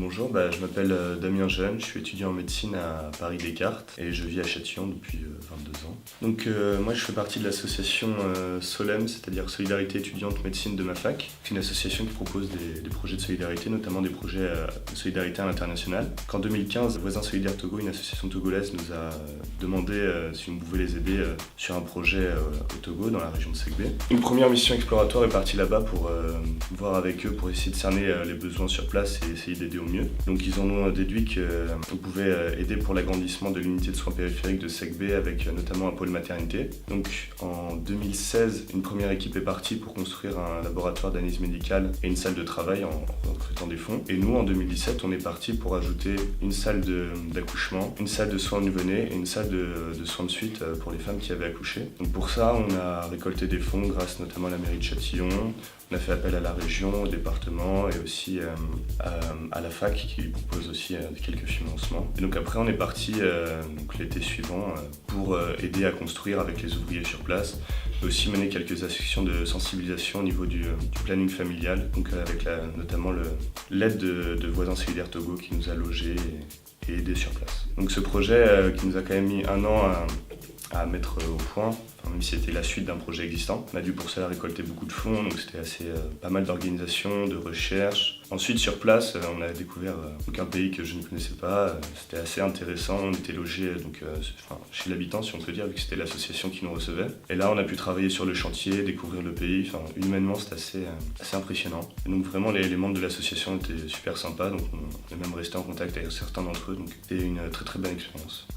Bonjour, je m'appelle Damien Jeune, je suis étudiant en médecine à Paris Descartes et je vis à Châtillon depuis 22 ans. Moi je fais partie de l'association SOLEM, c'est-à-dire Solidarité étudiante médecine de ma fac. C'est une association qui propose des projets de solidarité, notamment des projets de solidarité à l'international. En 2015, Voisins Solidaires Togo, une association togolaise, nous a demandé si on pouvait les aider sur un projet au Togo, dans la région de Segbé. Une première mission exploratoire est partie là-bas pour voir avec eux, pour essayer de cerner les besoins sur place et essayer d'aider au mieux. Donc ils en ont déduit qu'on pouvait aider pour l'agrandissement de l'unité de soins périphériques de Segbé avec notamment un pôle maternité. Donc en 2016, une première équipe est partie pour construire un laboratoire d'analyse médicale et une salle de travail en recrutant des fonds. Et nous en 2017, on est parti pour ajouter une salle d'accouchement, une salle de soins nouveau-nés et une salle de soins de suite pour les femmes qui avaient accouché. Donc pour ça, on a récolté des fonds grâce notamment à la mairie de Châtillon. On a fait appel à la région, au département et aussi à la fac qui propose aussi quelques financements. Et donc après on est parti l'été suivant pour aider à construire avec les ouvriers sur place et aussi mener quelques actions de sensibilisation au niveau du planning familial, donc avec notamment l'aide de Voisins Solidaires Togo qui nous a logés et aidés sur place. Donc ce projet qui nous a quand même mis 1 an à mettre au point, même si c'était la suite d'un projet existant. On a dû pour cela récolter beaucoup de fonds, donc c'était pas mal d'organisation, de recherche. Ensuite sur place, on a découvert un pays que je ne connaissais pas, c'était assez intéressant, on était logés chez l'habitant si on peut dire, vu que c'était l'association qui nous recevait. Et là on a pu travailler sur le chantier, découvrir le pays, humainement c'était assez impressionnant. Et donc vraiment les membres de l'association étaient super sympas, donc on est même resté en contact avec certains d'entre eux, donc c'était une très très bonne expérience.